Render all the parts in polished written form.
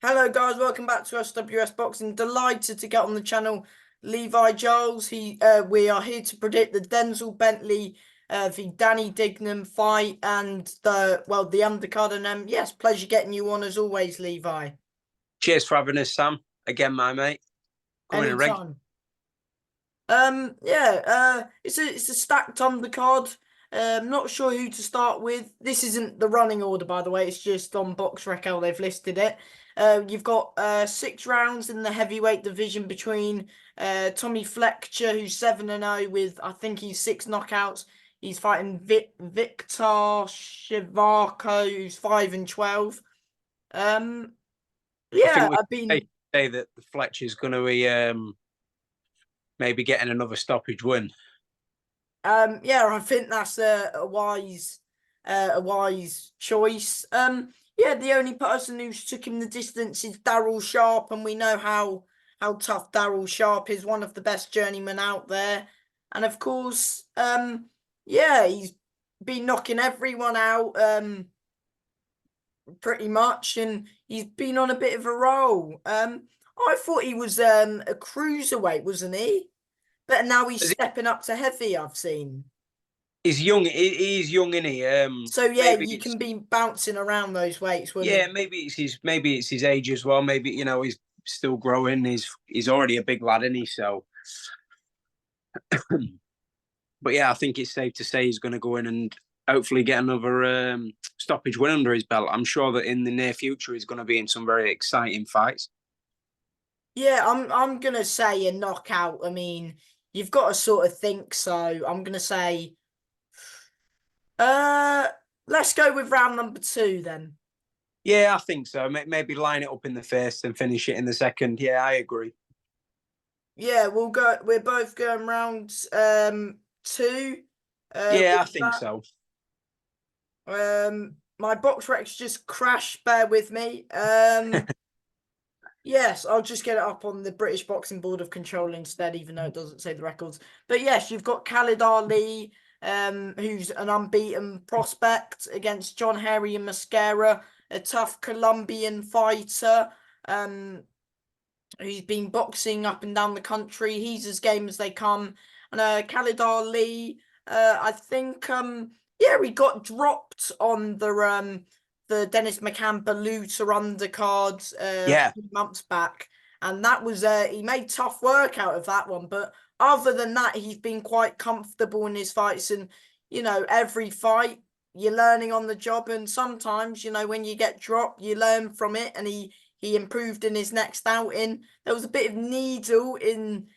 Hello guys, welcome back to SWS Boxing. Delighted to get on the channel Levi Giles. We are here to predict the Denzel Bentley the Danny Dignum fight and the undercard. And yes, pleasure getting you on as always, Levi. Cheers for having us, Sam. Again, my mate. Coming in regular. Anytime. It's a stacked undercard. Not sure who to start with. This isn't the running order, by the way. It's just on BoxRec how they've listed it. You've got 6 rounds in the heavyweight division between Tommy Fletcher, who's 7-0 with, I think he's 6 knockouts. He's fighting Victor Shivarko, who's 5-12. Yeah, I I've think been. we say that Fletcher's going to be maybe getting another stoppage win. Yeah, I think that's a wise choice. Yeah, the only person who's took him the distance is Daryl Sharp, and we know how tough Daryl Sharp is, one of the best journeymen out there. And of course, yeah, he's been knocking everyone out, pretty much, and he's been on a bit of a roll. I thought he was a cruiserweight, wasn't he? But now he's stepping up to heavy, I've seen. He's young. He's young, isn't he? So yeah, Maybe you it's can be bouncing around those weights, wouldn't yeah. it? Maybe it's his age as well. Maybe he's still growing. He's already a big lad, isn't he? So, but yeah, I think it's safe to say he's going to go in and hopefully get another stoppage win under his belt. I'm sure that in the near future he's going to be in some very exciting fights. Yeah, I'm gonna say a knockout. I mean, you've got to sort of think so. I'm gonna say uh let's go with round number 2 then. Yeah, I think so. Maybe line it up in the first and finish it in the second. Yeah, I agree. Yeah, we're both going round 2. Yeah, I With think that. so. My box recs just crashed, bear with me. Yes, I'll just get it up on the British Boxing Board of Control instead, even though it doesn't say the records. But yes, you've got Khalid Ali, who's an unbeaten prospect against John Harry and Mascara, a tough Colombian fighter, who's been boxing up and down the country. He's as game as they come. And Khalid Ali, I think, yeah, he got dropped on the Dennis McCann Baluta undercard a Yeah, few months back, and that was he made tough work out of that one. But other than that, he's been quite comfortable in his fights, and every fight you're learning on the job, and sometimes when you get dropped, you learn from it, and he improved in his next outing. There was a bit of needle in.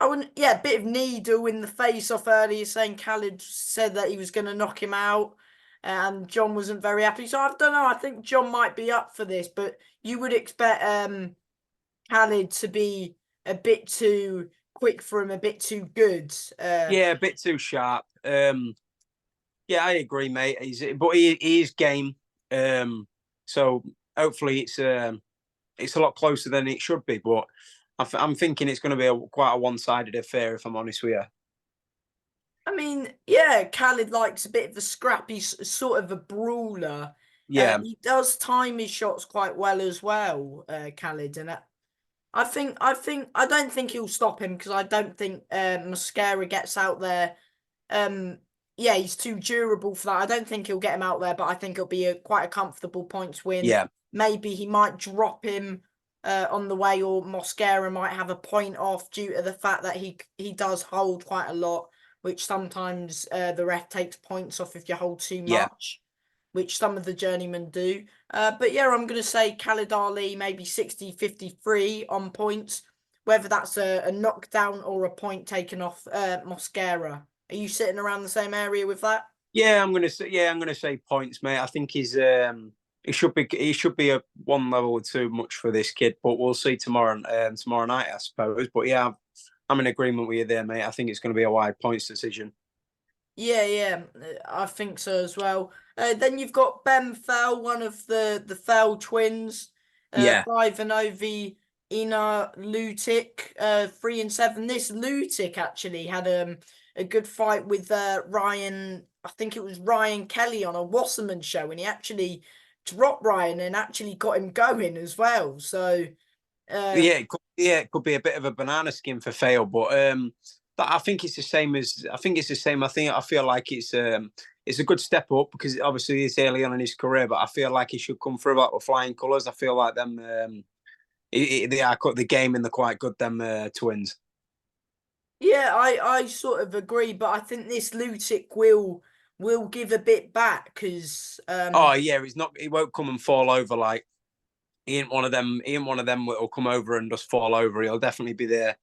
I wouldn't, yeah, a bit of needle in the face off earlier, saying Khalid said that he was going to knock him out, and John wasn't very happy. So I don't know. I think John might be up for this, but you would expect Khalid to be a bit too quick for him, a bit too good. yeah, a bit too sharp. Yeah, I agree, mate. But he is game. So hopefully it's a lot closer than it should be. But I'm thinking it's going to be quite a one-sided affair, if I'm honest with you. I mean, yeah, Khalid likes a bit of a scrap. He's sort of a brawler. Yeah, He does time his shots quite well as well, Khalid, and I don't think he'll stop him because I don't think Mascara gets out there. Um, yeah, he's too durable for that. I don't think he'll get him out there, but I think it'll be quite a comfortable points win. yeah, Maybe he might drop him on the way, or Mascara might have a point off due to the fact that he does hold quite a lot, which sometimes the ref takes points off if you hold too yeah. much, which some of the journeymen do. But yeah, I'm going to say Khalid Ali, maybe 60-53 on points, whether that's a knockdown or a point taken off Mosquera. Are you sitting around the same area with that? Yeah, I'm gonna say points, mate. I think he should be a one level or two much for this kid, but we'll see tomorrow night, I suppose. But yeah, I'm in agreement with you there, mate. I think it's going to be a wide points decision. Yeah, I think so as well. Then you've got Ben Fell, one of the Fell twins, Yeah, 5-0 v Ina Lutic, 3-7. This Lutic actually had a good fight with Ryan. I think it was Ryan Kelly on a Wasserman show, and he actually dropped Ryan and actually got him going as well. So it could be a bit of a banana skin for Fail, but I think it's the same as I think it's the same. I feel like it's a good step up because obviously it's early on in his career, but I feel like he should come through with flying colours. I feel like them they are the game and they're quite good. Them twins. yeah, I sort of agree, but I think this Lutic will give a bit back because Oh yeah, he's not. He won't come and fall over like he ain't one of them. He ain't one of them that'll come over and just fall over. He'll definitely be there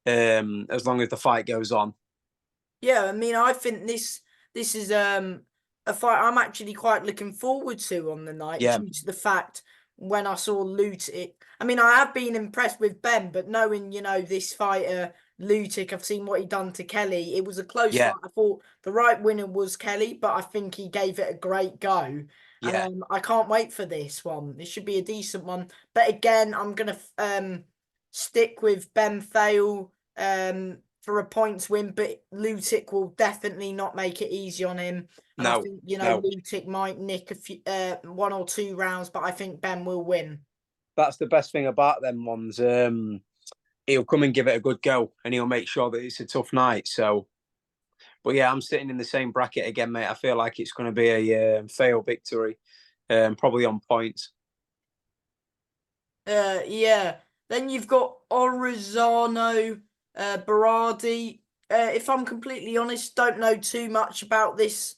as long as the fight goes on. yeah, I mean, I think this is a fight I'm actually quite looking forward to on the night Yeah, due to the fact when I saw Lutic. I mean, I have been impressed with Ben, but knowing this fighter Lutic, I've seen what he done to Kelly. It was a close yeah, fight. I thought the right winner was Kelly, but I think he gave it a great go. And yeah. I can't wait for this one. This should be a decent one. But again, I'm gonna stick with Ben Thale for a points win, but Lutic will definitely not make it easy on him. And I No, think, no. Lutic might nick a few, 1 or 2 rounds, but I think Ben will win. That's the best thing about them ones. He'll come and give it a good go, and he'll make sure that it's a tough night. So, but yeah, I'm sitting in the same bracket again, mate. I feel like it's going to be a fail victory, probably on points. Yeah. Then you've got Orizano, Berardi. If I'm completely honest, don't know too much about this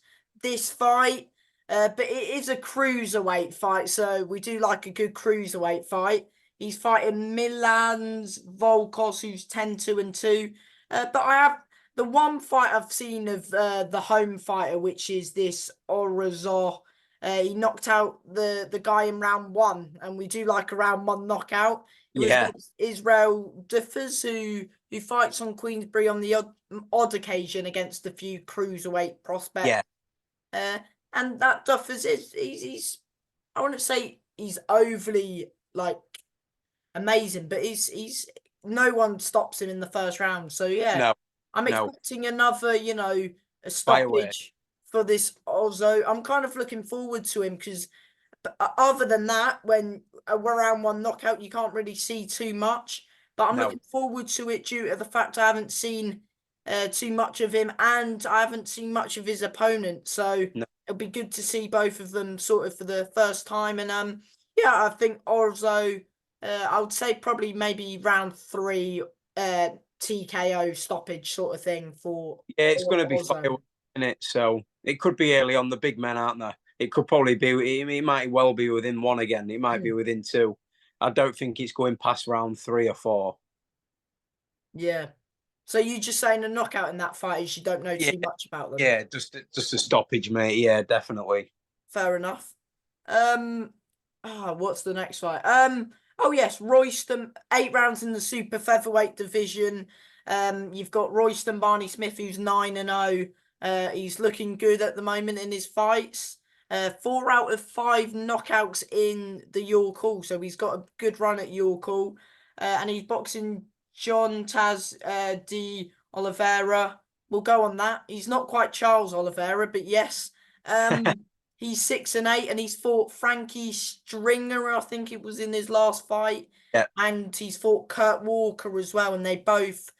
fight. But it is a cruiserweight fight, so we do like a good cruiserweight fight. He's fighting Milan's Volkos, who's 10-2-2. But I have the one fight I've seen of the home fighter, which is this Orizano. He knocked out the guy in round 1, and we do like a round 1 knockout. It was Yeah, against Israel Duffers, who fights on Queensberry on the odd occasion against a few cruiserweight prospects. yeah, Uh, and that Duffers he's I wouldn't say he's overly like amazing, but he's no one stops him in the first round. So yeah, no, I'm no. expecting another, a Fire away. stoppage for this Ozo. I'm kind of looking forward to him because other than that, when a round 1 knockout, you can't really see too much. But I'm No, looking forward to it due to the fact I haven't seen too much of him, and I haven't seen much of his opponent. So no. it'll be good to see both of them sort of for the first time. And yeah, I think Orzo, I would say probably maybe round 3 TKO stoppage sort of thing for Yeah, it's going to be Orzo. fire in it. So it could be early on the big men, aren't there? It could probably be. It might well be within one again. It might be Hmm. within two. I don't think it's going past round 3 or 4. Yeah. So you just saying a knockout in that fight is you don't know Yeah, too much about them. yeah, just a stoppage, mate. Yeah, definitely. Fair enough. Um, what's the next fight? Oh yes, Royston, 8 rounds in the super featherweight division. You've got Royston Barney Smith, who's 9-0. He's looking good at the moment in his fights. 4 out of 5 knockouts in the York Hall, so he's got a good run at York Hall. And he's boxing John Taz de Oliveira. We'll go on that. He's not quite Charles Oliveira, but yes. Um, he's 6-8, and he's fought Frankie Stringer, I think it was in his last fight, Yeah, and he's fought Kurt Walker as well, and they both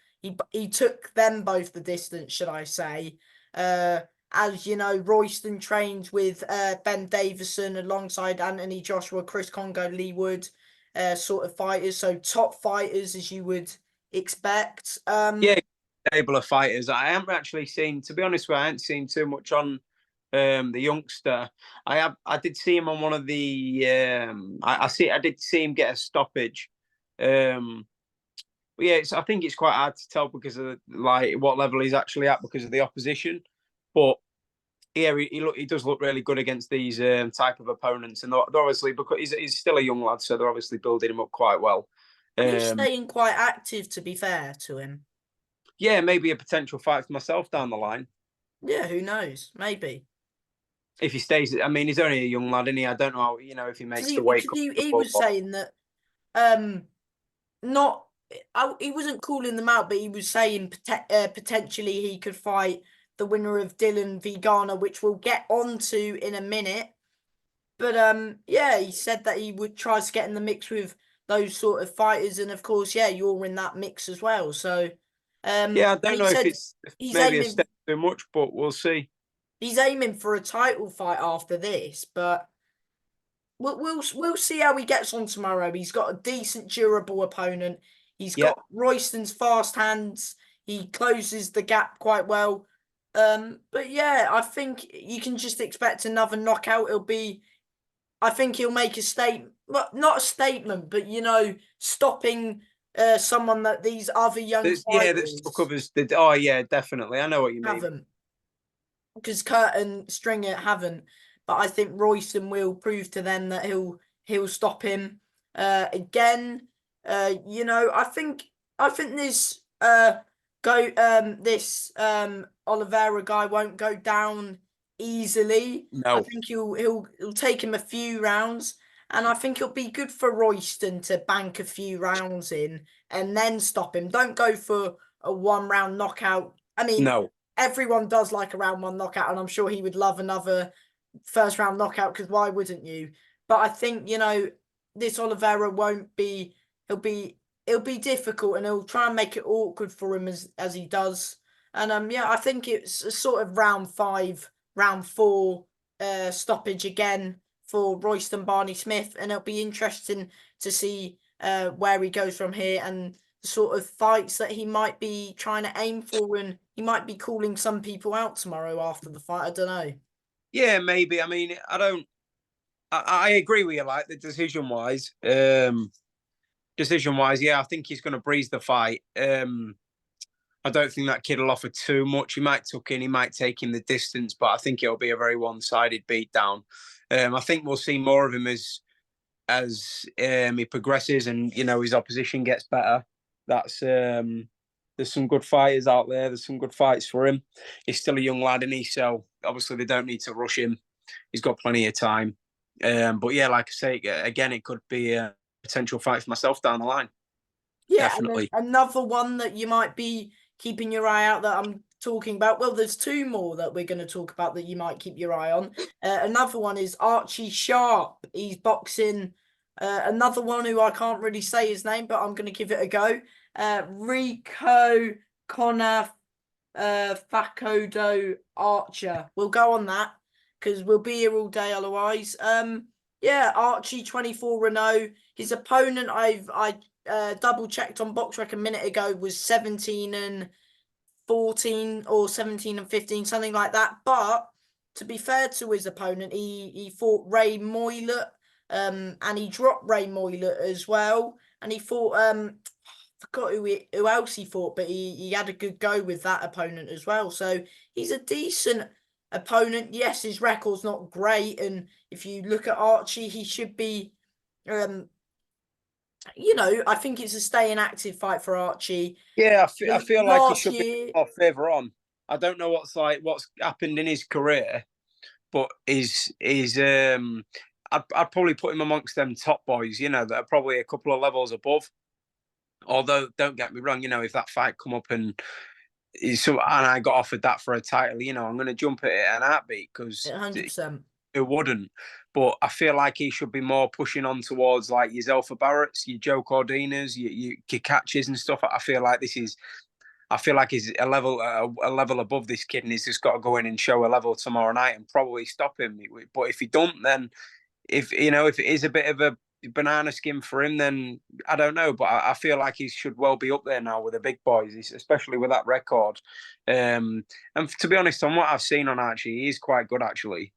he took them both the distance, should I say? As you know, Royston trains with Ben Davison alongside Anthony Joshua, Chris Congo, Lee Wood, sort of fighters. So top fighters as you would expect. yeah. Stable of fighters. I haven't actually seen, to be honest with you, I haven't seen too much on the youngster. I did see him on one of the I did see him get a stoppage. But yeah, I think it's quite hard to tell because of like what level he's actually at because of the opposition. But yeah, he does look really good against these type of opponents, and they're obviously because he's still a young lad, so they're obviously building him up quite well. And he's Um, staying quite active, to be fair to him. yeah, maybe a potential fight for myself down the line Yeah, who knows? Maybe. if he stays. I mean, he's only a young lad, isn't he? I don't know how, if he Because makes the weight he cut. was saying that um not he wasn't calling them out, but he was saying potentially he could fight the winner of Dylan v Garner, which we'll get onto in a minute. But yeah, he said that he would try to get in the mix with those sort of fighters, and of course, yeah, you're in that mix as well. So, Yeah, I and don't he know if said it's he's maybe a aiming step too much, but we'll see. he's aiming for a title fight after this, but we'll see how he gets on tomorrow. He's got a decent, durable opponent. He's Yeah, got Royston's fast hands. He closes the gap quite well. But yeah, I think you can just expect another knockout. I think he'll make a statement. Well, not a statement, but stopping someone that these other young yeah, that stuck fighters others. Oh, yeah, definitely. I know what you mean. haven't. Because Kurt and Stringer haven't. But I think Royston will prove to them that he'll stop him. Again, I think this Oliveira guy won't go down easily. I No, think he'll take him a few rounds, and I think it'll be good for Royston to bank a few rounds in and then stop him. Don't go for a 1 round knockout. I mean, no. everyone does like a round one knockout, and I'm sure he would love another first round knockout, because why wouldn't you? But I think, this Oliveira won't be. It'll be difficult, and he'll try and make it awkward for him as he does. And yeah, I think it's a sort of round five, round four stoppage again for Royston Barney Smith, and it'll be interesting to see where he goes from here, and the sort of fights that he might be trying to aim for, and he might be calling some people out tomorrow after the fight. I don't know. Yeah, maybe. I mean, I don't. I agree with you. Like the decision wise, yeah, I think he's going to breeze the fight. I don't think that kid will offer too much. He might tuck in, he might take him the distance, but I think it'll be a very one-sided beatdown. I think we'll see more of him as he progresses, and his opposition gets better. That's there's some good fighters out there. There's some good fights for him. He's still a young lad, and so obviously they don't need to rush him. He's got plenty of time. But yeah, like I say, again, it could be a potential fight for myself down the line. Yeah, and then Definitely. another one that you might be keeping your eye out that I'm talking about. Well, there's two more that we're going to talk about that you might keep your eye on. Another one is Archie Sharp. He's boxing. Another one who I can't really say his name, but I'm going to give it a go. Rico Connor Facodo Archer. We'll go on that because we'll be here all day otherwise. Yeah, Archie 24 Renault. His opponent, I double checked on BoxRec a minute ago, was 17 and 14 or 17 and 15, something like that. But to be fair to his opponent, he fought Ray Moylett, and he dropped Ray Moylett as well. And he fought forgot who else he fought, but he had a good go with that opponent as well. So he's a decent opponent. Yes, his record's not great, and if you look at Archie, he should be um I think it's a staying active fight for Archie. Yeah, I The feel like he last should be year, more further on. I don't know what's happened in his career, but I'd probably put him amongst them top boys, that are probably a couple of levels above. Although, don't get me wrong, if that fight come up and I got offered that for a title, I'm going to jump at it in a heartbeat because 100%. it wouldn't. But I feel like he should be more pushing on towards like your Zelfa Barretts, your Joe Cordinas, your catches and stuff. I feel like he's a level above this kid, and he's just got to go in and show a level tomorrow night and probably stop him. But if he don't, then if it is a bit of a banana skin for him, then I don't know. But I feel like he should well be up there now with the big boys, especially with that record. And to be honest, on what I've seen on Archie, he is quite good actually.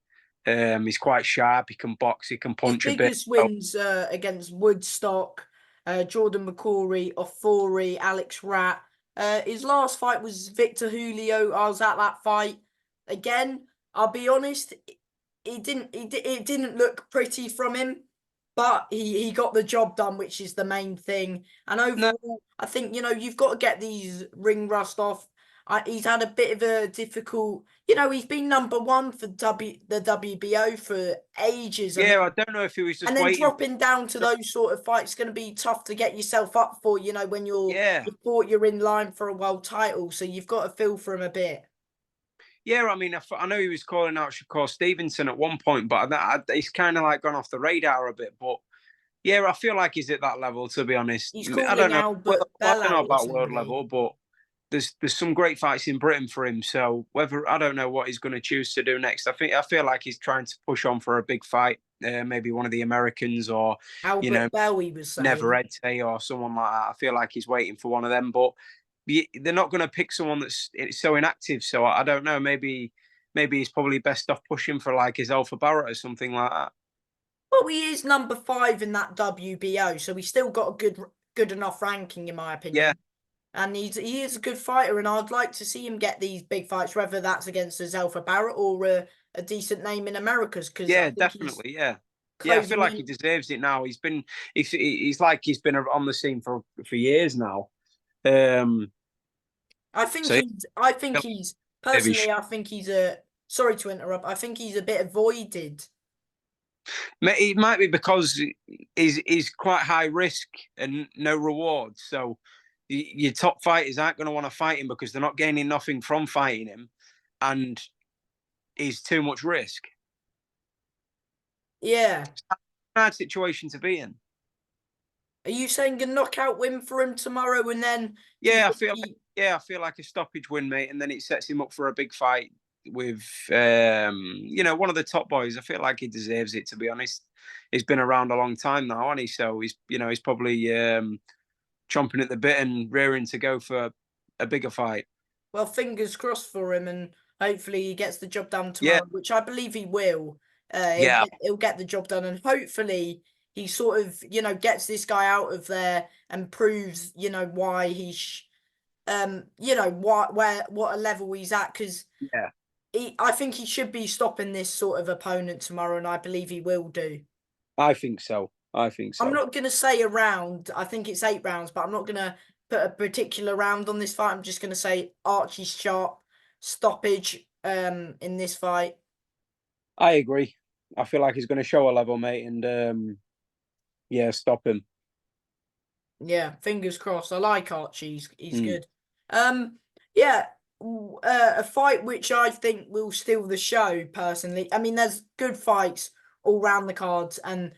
He's quite sharp. He can box. He can His punch a bit. biggest wins against Woodstock, Jordan McCory, Ofori, Alex Rat. His last fight was Victor Julio. I was at that fight. Again, I'll be honest, it didn't look pretty from him, but he got the job done, which is the main thing. And No, overall, I think, you've got to get these ring rust off. He's had a bit of a difficult, he's been number one for the WBO for ages. I yeah, mean, I don't know if he was and just then waiting. dropping down to those sort of fights is going to be tough to get yourself up for, when Yeah, you thought you're in line for a world title. So you've got to feel for him a bit. Yeah, I mean, I know he was calling out Shakur Stevenson at one point, but he's kind of like gone off the radar a bit. But yeah, I feel like he's at that level, to be honest. He's I don't calling know. Albert I Bell don't know out or about world somebody. level, but there's some great fights in Britain for him. So whether I don't know what he's going to choose to do next. I feel like he's trying to push on for a big fight, maybe one of the Americans or Albert Bell, he was Never saying. Ed or someone like that. I feel like he's waiting for one of them, but they're not going to pick someone that's so inactive. So I don't know. Maybe he's probably best off pushing for like his Alpha Barrett or something like that. Well, he is number 5 in that WBO, so he's still got a good enough ranking, in my Yeah, opinion. And he is a good fighter, and I'd like to see him get these big fights, whether that's against a Zelfa Barrett or a decent name in Americas, because I yeah, think he's definitely, yeah. Yeah, I feel closing like he in. deserves it now. He's like he's been on the scene for years now. Um, so yeah, I think he's maybe personally, I think he's a. Sorry to interrupt. I think he's a bit avoided. it might be because he's quite high risk and no reward. So your top fighters aren't going to want to fight him because they're not gaining nothing from fighting him, and he's too much risk. Yeah. It's a hard situation to be in. Are you saying a knockout win for him tomorrow, and then do you Yeah, think he? I feel like a stoppage win, mate, and then it sets him up for a big fight with one of the top boys. I feel like he deserves it, to be honest. He's been around a long time now, hasn't he? So he's probably chomping at the bit and rearing to go for a bigger fight. Well, fingers crossed for him, and hopefully he gets the job done Yeah, tomorrow, which I believe he will. yeah, He'll get the job done, and hopefully he sort of gets this guy out of there and proves why what a level he's at, because yeah. I think he should be stopping this sort of opponent tomorrow, and I believe he will do. I think so. I think I'm so. not gonna say a round. I think it's 8 rounds, but I'm not gonna put a particular round on this fight. I'm just gonna say Archie Sharp stoppage in this fight. I agree. I feel like he's going to show a level, mate, and yeah, stop him. Yeah, fingers crossed. I like Archie. He's Mm. good. Yeah, a fight which I think will steal the show. Personally, I mean, there's good fights all round the cards, and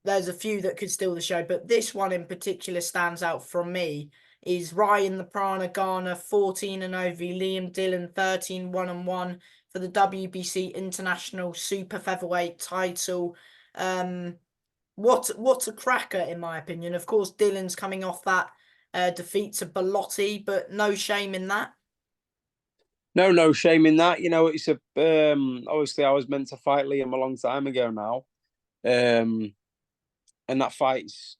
there's a few that could steal the show, but this one in particular stands out from me. Is Ryan the Prana Garner 14-0 v Liam Dillon 13-1-1 for the WBC International Super Featherweight title. Um, what a cracker, in my opinion. Of course, Dillon's coming off that defeat to Bellotti, but no shame in that. No shame in that. It's a obviously I was meant to fight Liam a long time ago now. Um, and that fight's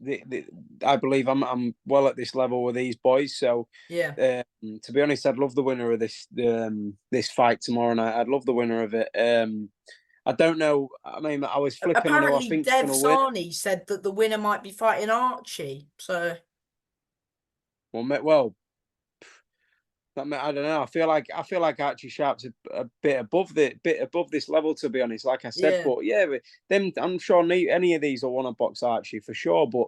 I believe I'm well at this level with these boys. So Yeah. to be honest, I'd love the winner of this fight tomorrow night. I'd love the winner of it. I don't know. I mean, I was flipping on who I Apparently, think's Dev going to win. Sarni said that the winner might be fighting Archie. So Well, I don't know. I feel like Archie Sharp's a bit above this level, to be honest. Like I said, yeah. but yeah, them I'm sure any of these will want to box Archie for sure. But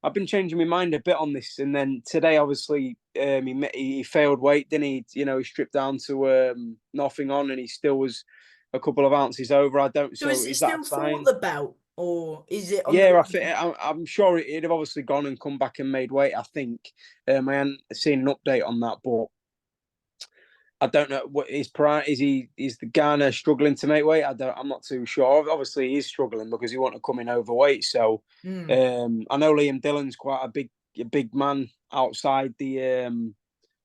I've been changing my mind a bit on this, and then today, obviously, he failed weight, didn't he? He stripped down to nothing on, and he still was a couple of ounces over. I don't. So So is it is that a still for sign? the belt, or is it on the Yeah, ranking? I'm sure he'd have obviously gone and come back and made weight. I think I hadn't seen an update on that, but I don't know what his priority is the Garner struggling to make weight. I'm not too sure. Obviously, he's struggling because he want to come in overweight. So Hmm. I know Liam Dillon's quite a big man outside the.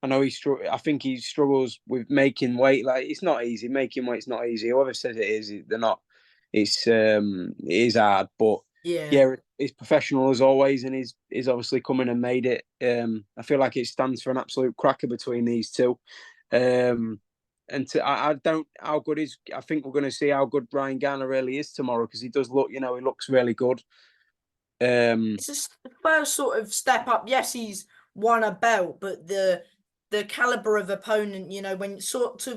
I know I think he struggles with making weight. Like it's not easy. Making weight's not easy. Whoever says it is, they're not. It is hard, but Yeah. yeah, he's professional as always, and he's obviously come in and made it. I feel like it stands for an absolute cracker between these two. Um, I don't how good is. I think we're going to see how good Brian Garner really is tomorrow because he does look. He looks really good. It's just the first sort of step up. Yes, he's won a belt, but the caliber of opponent,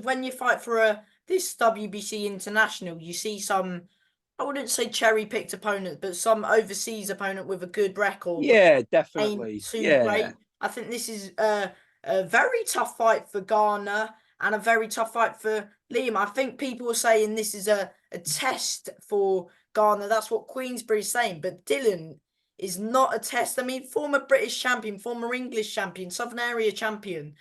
when you fight for this WBC International, you see some, I wouldn't say cherry picked opponent, but some overseas opponent with a good record, but Yeah, ain't definitely. too Yeah, great. I think this is a very tough fight for Garner, and a very tough fight for Liam. I think people are saying this is a test for Garner. That's what Queensberry's saying, but Dylan is not a test. I mean, former British champion, former English champion, Southern Area champion.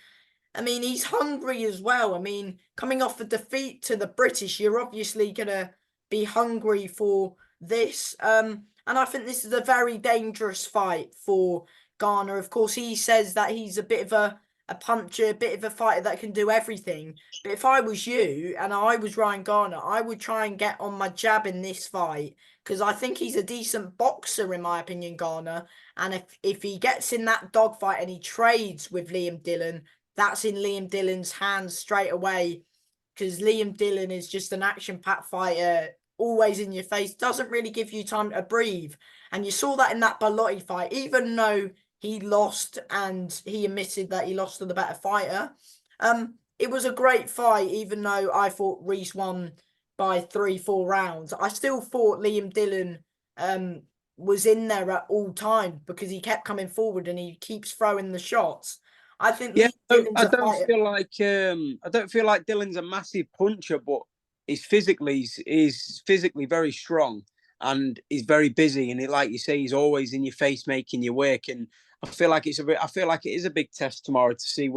I mean, he's hungry as well. I mean, coming off a defeat to the British, you're obviously gonna be hungry for this. And I think this is a very dangerous fight for Garner. Of course, he says that he's a bit of a puncher, a bit of a fighter that can do everything. But if I was you and I was Ryan Garner, I would try and get on my jab in this fight because I think he's a decent boxer, in my opinion, Garner. And if he gets in that dogfight and he trades with Liam Dillon, that's in Liam Dillon's hands straight away because Liam Dillon is just an action-packed fighter, always in your face, doesn't really give you time to breathe. And you saw that in that Bellotti fight, even though he lost and he admitted that he lost to the better fighter. It was a great fight, even though I thought Reese won by 3-4 rounds. I still thought Liam Dillon was in there at all times because he kept coming forward and he keeps throwing the shots. I think Yeah, Liam Dillon's I a fighter. don't feel like Dylan's a massive puncher, but he's physically very strong and he's very busy. And like you say, he's always in your face, making you work. And I feel like I feel like it is a big test tomorrow to see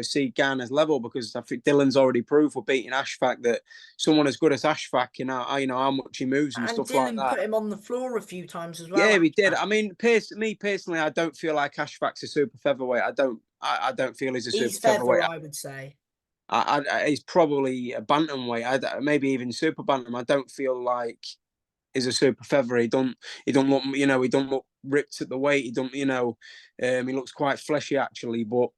see Garner's level, because I think Dylan's already proved with beating Ashfaq that someone as good as Ashfaq, how much he moves and And stuff like Dillon that. put him on the floor a few times as well. Yeah, he did. I mean, me personally, I don't feel like Ashfaq's a super featherweight. I don't feel he's a super He's feather, featherweight. I would say. He's probably a bantamweight. Maybe even super bantam. I don't feel like he's a super feather. He don't look, he don't look ripped at the weight. He don't, he looks quite fleshy actually. But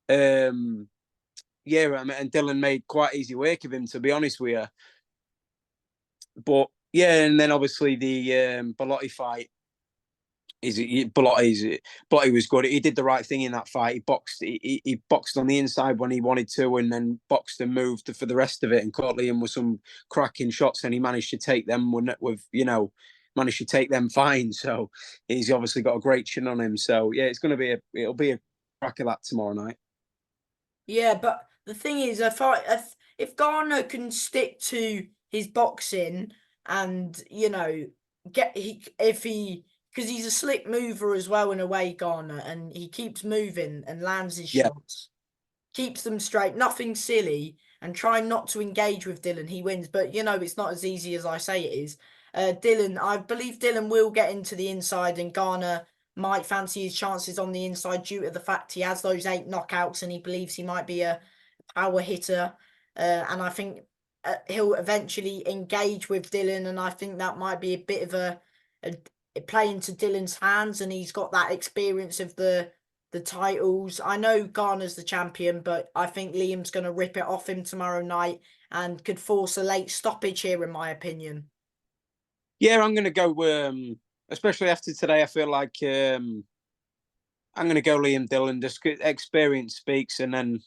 yeah, I mean, and Dylan made quite easy work of him, to be honest with you. But yeah, and then obviously the Bellotti fight. Blotti was good. He did the right thing in that fight. He boxed. He boxed on the inside when he wanted to, and then boxed and moved for the rest of it. And caught Liam with some cracking shots, and he managed to take them managed to take them fine. So he's obviously got a great chin on him. So yeah, it'll be a crack of that tomorrow night. Yeah, but the thing is, if Garner can stick to his boxing and if he because he's a slick mover as well in a way, Garner, and he keeps moving and lands his Yeah, shots, keeps them straight, nothing silly, and try not to engage with Dylan. He wins, but it's not as easy as I say it is. I believe Dylan will get into the inside, and Garner might fancy his chances on the inside due to the fact he has those 8 knockouts and he believes he might be a power hitter. And I think he'll eventually engage with Dylan, and I think that might be a bit of a play into Dylan's hands, and he's got that experience of the titles. I know Garner's the champion, but I think Liam's going to rip it off him tomorrow night and could force a late stoppage here, in my opinion. yeah. I'm gonna go. Especially after today, I feel like I'm gonna go Liam Dillon. Just experience speaks, and then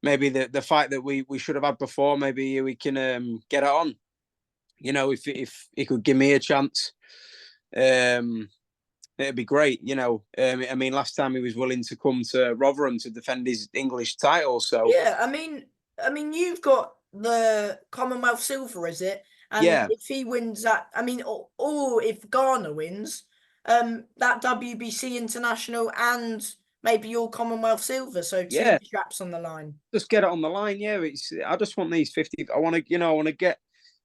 maybe the fight that we should have had before, maybe we can get it on. If he could give me a chance, it'd be great. I mean, last time he was willing to come to Rotherham to defend his English title. So Yeah, I mean, you've got the Commonwealth silver, is it? And yeah, if he wins that, I mean, or if Garner wins, that WBC international and maybe your Commonwealth silver, so 2 yeah, straps on the line. just get it on the line. Yeah, I just want these 50. I want to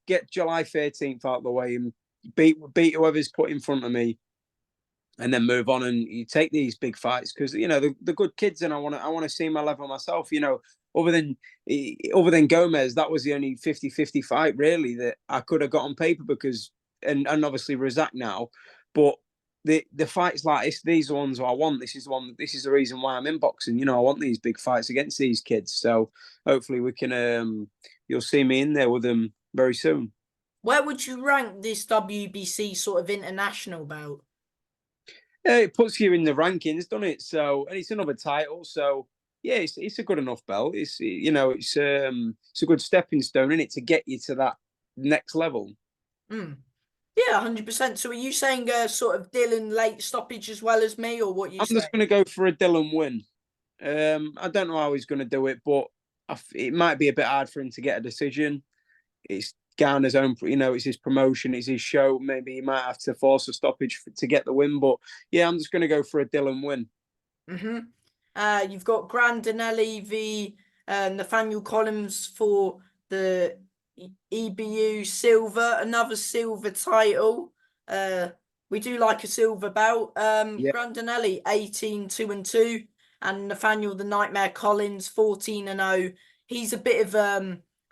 get July 13th out of the way and beat whoever's put in front of me, and then move on and you take these big fights because the good kids, and I want to see my level myself. Other than Gomez, that was the only 50-50 fight really that I could have got on paper because and obviously Razak now, but the fights like this, these are ones I want. This is the reason why I'm in boxing. I want these big fights against these kids. So hopefully we can you'll see me in there with them very soon. Where would you rank this WBC sort of international bout? Yeah, it puts you in the rankings, doesn't it? So, and it's another title. So, yeah, it's a good enough belt. It's a good stepping stone in it to get you to that next level. Mm. Yeah, 100%. So are you saying sort of Dylan late stoppage as well as me, or what you I'm say? just going to go for a Dylan win. I don't know how he's going to do it, but it might be a bit hard for him to get a decision. It's Garner's own, it's his promotion, it's his show. Maybe he might have to force a stoppage to get the win. But yeah, I'm just going to go for a Dillon win. You've got Grandinelli v Nathaniel Collins for the EBU silver, another silver title. We do like a silver belt. Yeah. Grandinelli 18-2-2, and Nathaniel the Nightmare Collins 14-0. He's a bit of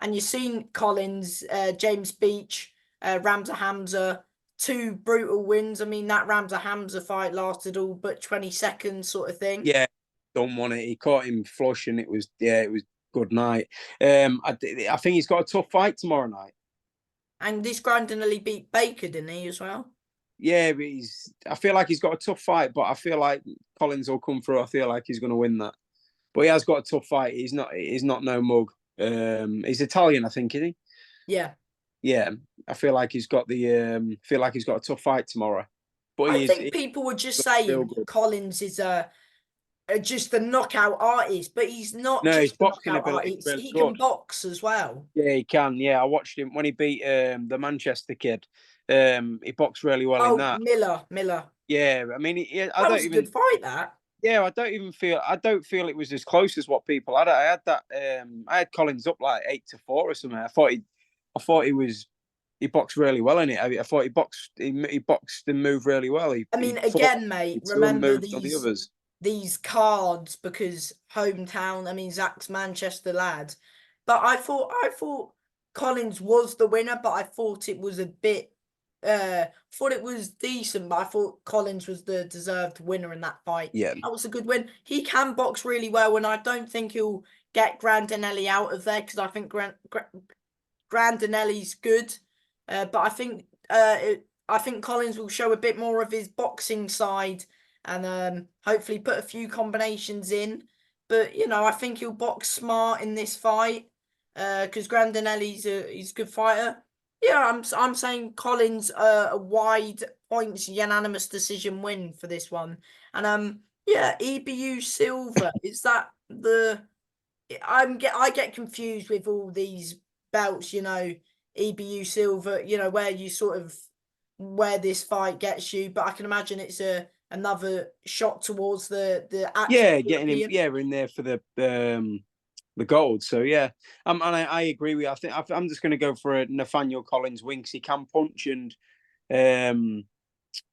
and you've seen Collins, James Beach, Ramza Hamza, 2 brutal wins. I mean, that Ramza Hamza fight lasted all but 20 seconds, sort of thing. Yeah, don't want it. He caught him flush, and it was good night. I think he's got a tough fight tomorrow night. And this Grandinelli beat Baker, didn't he, as well? Yeah, but I feel like he's got a tough fight, but I feel like Collins will come through. I feel like he's going to win that. But he has got a tough fight. He's not no mug. He's Italian, I think, isn't he? Yeah. Yeah, I feel like he's got a tough fight tomorrow. But I think people were just saying Collins is just a knockout artist, but he's not. No, just his boxing knockout ability artist. really He good. can box as well. Yeah, he can. Yeah, I watched him when he beat the Manchester kid. He boxed really well in that. Miller. Yeah, I mean, That was a good fight. That. Yeah, I don't feel it was as close as what people had. I had Collins up like 8-4 or something. I thought he boxed really well in it. I thought he boxed and moved really well. Again, mate, remember the these cards, because hometown. I mean, Zach's Manchester lad, but I thought Collins was the winner, but I thought it was a bit. Thought it was decent, but I thought Collins was the deserved winner in that fight. Yeah, that was a good win. He can box really well, and I don't think he'll get Grandinelli out of there, because I think Grandinelli's good, but I think Collins will show a bit more of his boxing side, and hopefully put a few combinations in. But I think he'll box smart in this fight, because Grandinelli's he's a good fighter. Yeah, I'm saying Collins a wide points unanimous decision win for this one. And yeah, EBU silver, is that I get confused with all these belts, EBU silver, where this fight gets you, but I can imagine it's another shot towards the actual getting him in there for the gold. So yeah, and I agree with you. I think I'm just going to go for a Nathaniel Collins win, because he can punch, and I'm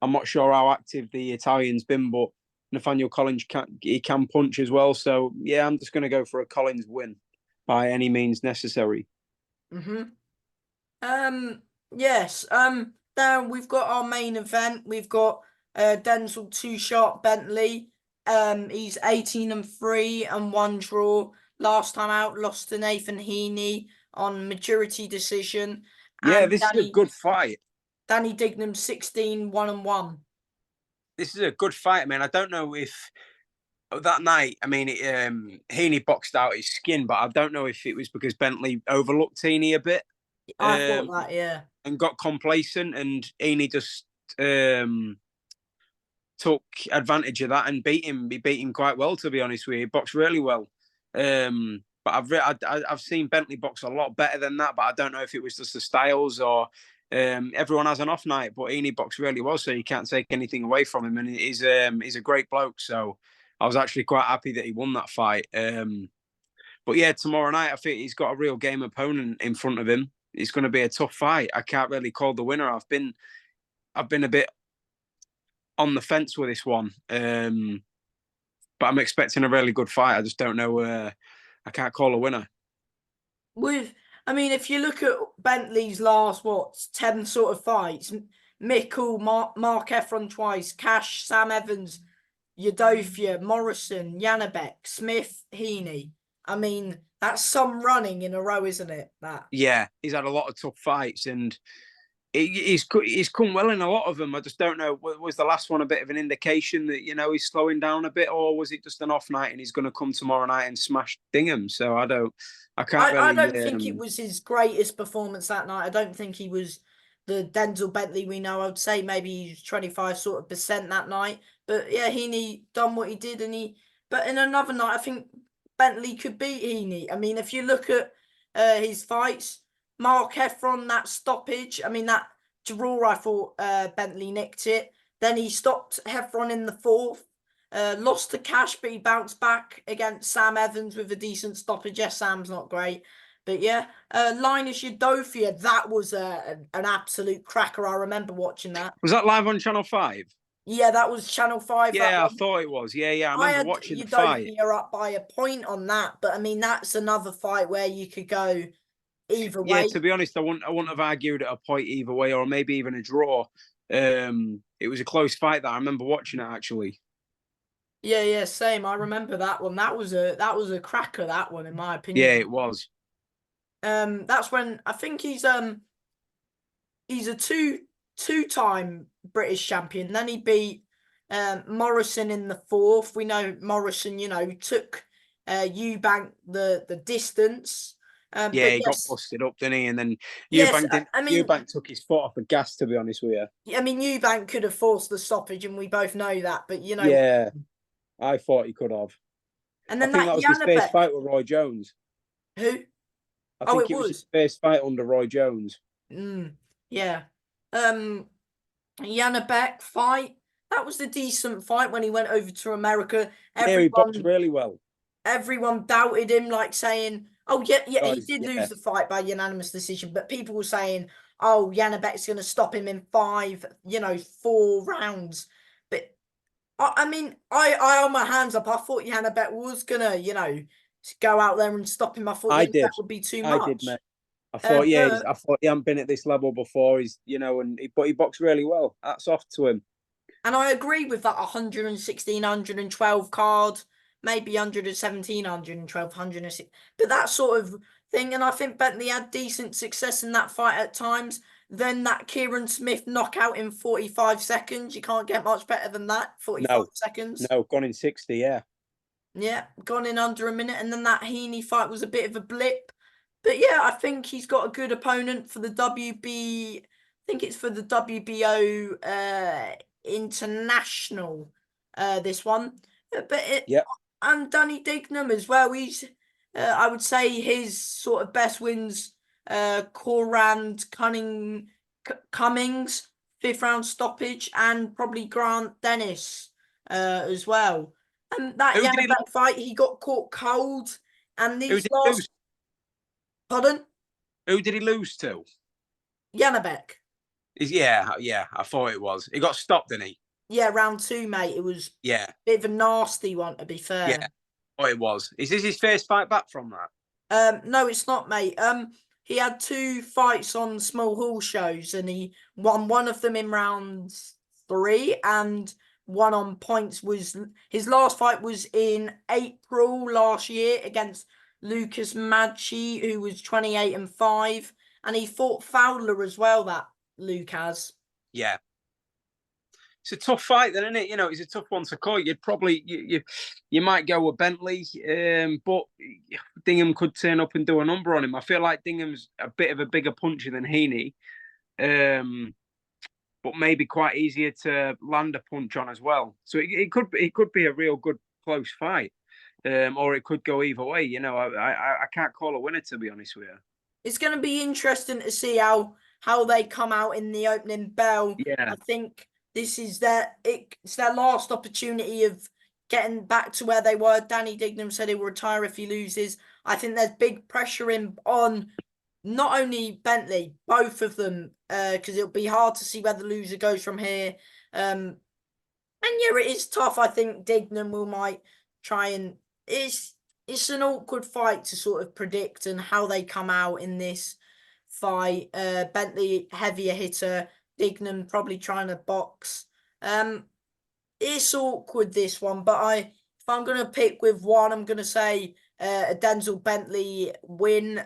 not sure how active the Italian's been, but Nathaniel Collins can punch as well. So yeah, I'm just going to go for a Collins win by any means necessary. Yes. Then we've got our main event. We've got Denzel Too Sharp Bentley. He's 18-3 and 1 draw. Last time out, lost to Nathan Heaney on majority decision. Yeah, this is a good fight. Danny Dignum 16-1-1. This is a good fight, man. I don't know if that night, I mean, Heaney boxed out his skin, but I don't know if it was because Bentley overlooked Heaney a bit. I thought that, yeah. And got complacent, and Heaney just took advantage of that and beat him. He beat him quite well, to be honest with you. He boxed really well. But I've seen Bentley box a lot better than that, but I don't know if it was just the styles or everyone has an off night, but Heaney boxed really well, so you can't take anything away from him. And he's a great bloke, so I was actually quite happy that he won that fight. But yeah, tomorrow night, I think he's got a real game opponent in front of him. It's going to be a tough fight. I can't really call the winner. I've been a bit on the fence with this one, but I'm expecting a really good fight. I just don't know. I can't call a winner. If you look at Bentley's last 10 sort of fights, Mickle, Mark Efron twice, Cash, Sam Evans, Yadofia, Morrison, Janabek, Smith, Heaney. I mean, that's some running in a row, isn't it? That. Yeah, he's had a lot of tough fights, and he's come well in a lot of them. I just don't know. Was the last one a bit of an indication that he's slowing down a bit, or was it just an off night and he's going to come tomorrow night and smash Dignum? So I don't think it was his greatest performance that night. I don't think he was the Denzel Bentley we know. I'd say maybe he's 25% sort of that night. But yeah, Heaney done what he did, but in another night, I think Bentley could beat Heaney. I mean, if you look at his fights, Mark Heffron, that stoppage, I mean, that draw, I thought Bentley nicked it. Then he stopped Heffron in the fourth, lost to Cash, but he bounced back against Sam Evans with a decent stoppage. Yes, Sam's not great. But yeah, Linus Udofia, that was an absolute cracker. I remember watching that. Was that live on Channel 5? Yeah, that was Channel 5, that Yeah, I one. thought it was. Yeah, I I remember had watching the fight. Udofia up by a point on that, but I mean that's another fight where you could go either Yeah, way. to be honest, I wouldn't have argued at a point either way, or maybe even a draw. It was a close fight that I remember watching it actually. Yeah, same. I remember that one. That was a cracker, that one, in my Yeah, opinion. it was. That's when I think he's a two-time British champion. Then he beat Morrison in the fourth. We know Morrison, took Eubank the distance. Yeah, But he got yes, busted up, didn't he? And then yes. I mean, Eubank took his foot off the gas, to be honest with you. Eubank could have forced the stoppage, and we both know that. But Yeah, I thought he could have. and I then think that that was his first Janabek, fight with Roy Jones. who? I Oh, think it it was his was. first fight under Roy Jones. Yeah. Um, Janabek fight. That was a decent fight when he went over to America. Yeah, he boxed Everyone really well. everyone doubted him, like saying, "Oh yeah, he Guys, did yeah, lose the fight by unanimous decision." But people were saying, "Oh, Janabek's going to stop him in five, 4 rounds." But I mean, I on my hands up. I thought Janabek was gonna, go out there and stop him. I thought I did. Janabek would be too I did, much. mate. I thought, yeah, But I thought he hadn't been at this level before. But he boxed really well. That's off to him. And I agree with that 116, 112 card, maybe 117, 112, 106. But that sort of thing. And I think Bentley had decent success in that fight at times. Then that Kieran Smith knockout in 45 seconds. You can't get much better than that. 45 No, seconds. no, gone in 60. Yeah, Yeah, gone in under a minute. And then that Heaney fight was a bit of a blip. But yeah, I think he's got a good opponent for the WB. I think it's for the WBO international. This one, but yeah. and Danny Dignum as well. He's I would say his sort of best wins. Corand Cummings, fifth round stoppage, and probably Grant Dennis as well. And that Who did he? Janabek fight, he got caught cold. And Who these did he last, lose? pardon, Who did he lose to? Janabek. Yeah. I thought it was. He got stopped, didn't he? Yeah, round two, mate. It was a Yeah, bit of a nasty one, to be yeah. fair. Oh, it was. Is this his first fight back from that? No, it's not, mate. He had two fights on small hall shows, and he won one of them in round three, and one on points. Was his last fight was in April last year against Lucas Maggi, who was 28-5, and he fought Fowler as well. That Luke has. Yeah. It's a tough fight, then, isn't it? It's a tough one to call. You'd probably you might go with Bentley, but Dingham could turn up and do a number on him. I feel like Dingham's a bit of a bigger puncher than Heaney, but maybe quite easier to land a punch on as well. So it could be a real good close fight, or it could go either way. I can't call a winner, to be honest with you. It's going to be interesting to see how they come out in the opening bell. Yeah, I think this is it's their last opportunity of getting back to where they were. Danny Dignum said he will retire if he loses. I think there's big pressure on not only Bentley, both of them, because it'll be hard to see where the loser goes from here. And yeah, it is tough. I think Dignum might try and it's an awkward fight to sort of predict and how they come out in this fight. Bentley heavier hitter, Dignum probably trying to box. It's awkward, this one, but if I'm gonna pick with one, I'm gonna say a Denzel Bentley win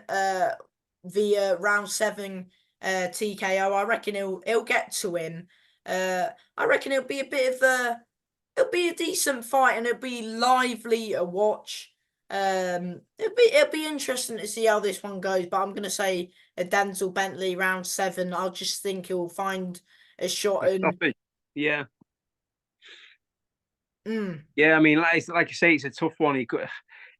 via round 7 TKO. I reckon he'll get to him. I reckon it'll be a decent fight, and it'll be lively to watch. It'll be interesting to see how this one goes, but I'm gonna say a Denzel Bentley round 7. I'll just think he'll find a shot and stoppage. Yeah. mm, Yeah, I mean, like I say, it's a tough one.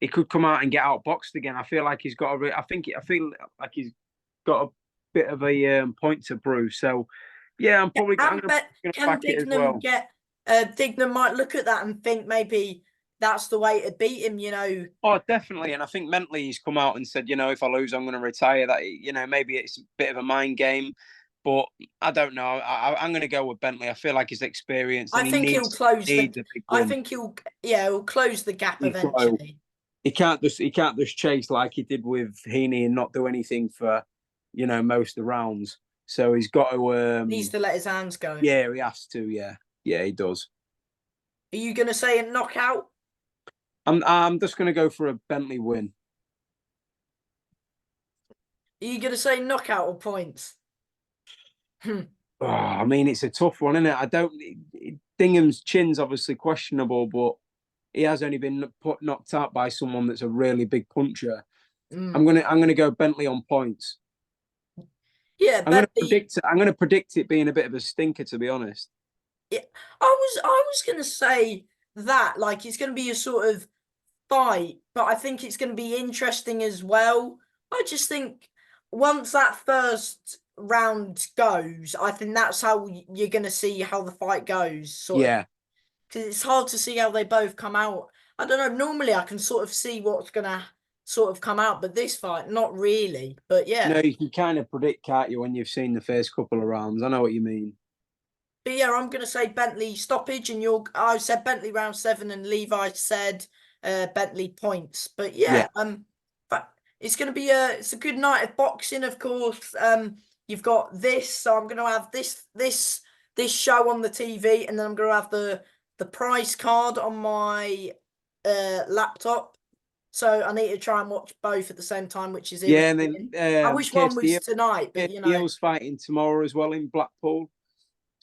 he could come out and get outboxed again. I feel like he's got a. I feel like he's got a bit of a point to prove. So, yeah, I'm And going bet to can back it as Dignum well. get Dignum might look at that and think maybe that's the way to beat him, you know. Oh, definitely. And I think mentally he's come out and said, if I lose, I'm going to retire. That, maybe it's a bit of a mind game, but I don't know. I'm going to go with Bentley. I feel like he's experienced I and think he'll close the needs a big I win. think he'll close the gap He's got to, eventually. he can't just chase like he did with Heaney and not do anything for, most of the rounds. So he's got to Needs to let his hands go. yeah, he has to, yeah. Yeah, he does. Are you gonna say a knockout? I'm just gonna go for a Bentley win. Are you gonna say knockout or points? Oh, I mean, it's a tough one, isn't it? I don't. Dingham's chin's obviously questionable, but he has only been knocked out by someone that's a really big puncher. Mm. I'm gonna go Bentley on points. Yeah, Bentley. I'm gonna predict it being a bit of a stinker, to be honest. Yeah, I was gonna say that like it's gonna be a sort of fight, but I think it's gonna be interesting as well. I just think once that first round goes, I think that's how you're gonna see how the fight goes, sort of, Yeah. because it's hard to see how they both come out. I don't know. Normally, I can sort of see what's gonna sort of come out, but this fight, not really. But No, yeah. you can kind of predict, can't you, when you've seen the first couple of rounds? I know what you mean. But yeah, I'm gonna say Bentley stoppage, and I said Bentley round 7, and Levi said Bentley points. But Yeah. yeah, but it's gonna be it's a good night of boxing, of course. You've got this, so I'm gonna have this show on the TV, and then I'm gonna have the price card on my laptop. So I need to try and watch both at the same time, which is Yeah, and irritating. I then wish one was tonight, but Kirsty Hill's fighting tomorrow as well in Blackpool.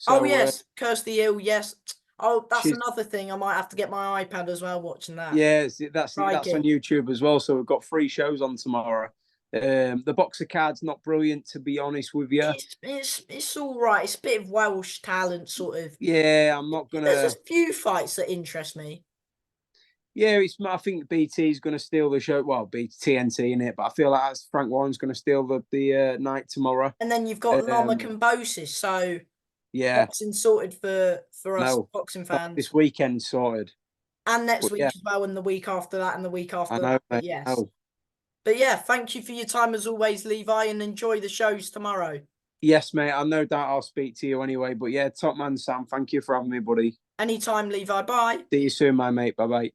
Oh So yes, Kirsty Hill, yes. Oh, that's she's another thing. I might have to get my iPad as well watching that. yeah, that's on Crikey. YouTube as well. So we've got 3 shows on tomorrow. The boxer card's not brilliant, to be honest with you. It's all right. It's a bit of Welsh talent, sort of. Yeah, I'm not There's a gonna. few fights that interest me. Yeah, I think BT's gonna steal the show. Well, BT TNT in it, but I feel like Frank Warren's gonna steal the night tomorrow. And then you've got Loma Um, Cambosis, so yeah, boxing sorted for us no, boxing not this fans. weekend sorted. And next But yeah, week as well, and the week after that, and the week I after know, that. But mate, I yes. know. But yeah, thank you for your time as always, Levi, and enjoy the shows tomorrow. Yes, mate. I no doubt I'll speak to you anyway. But yeah, top man, Sam. Thank you for having me, buddy. Anytime, Levi. Bye. See you soon, my mate. Bye bye.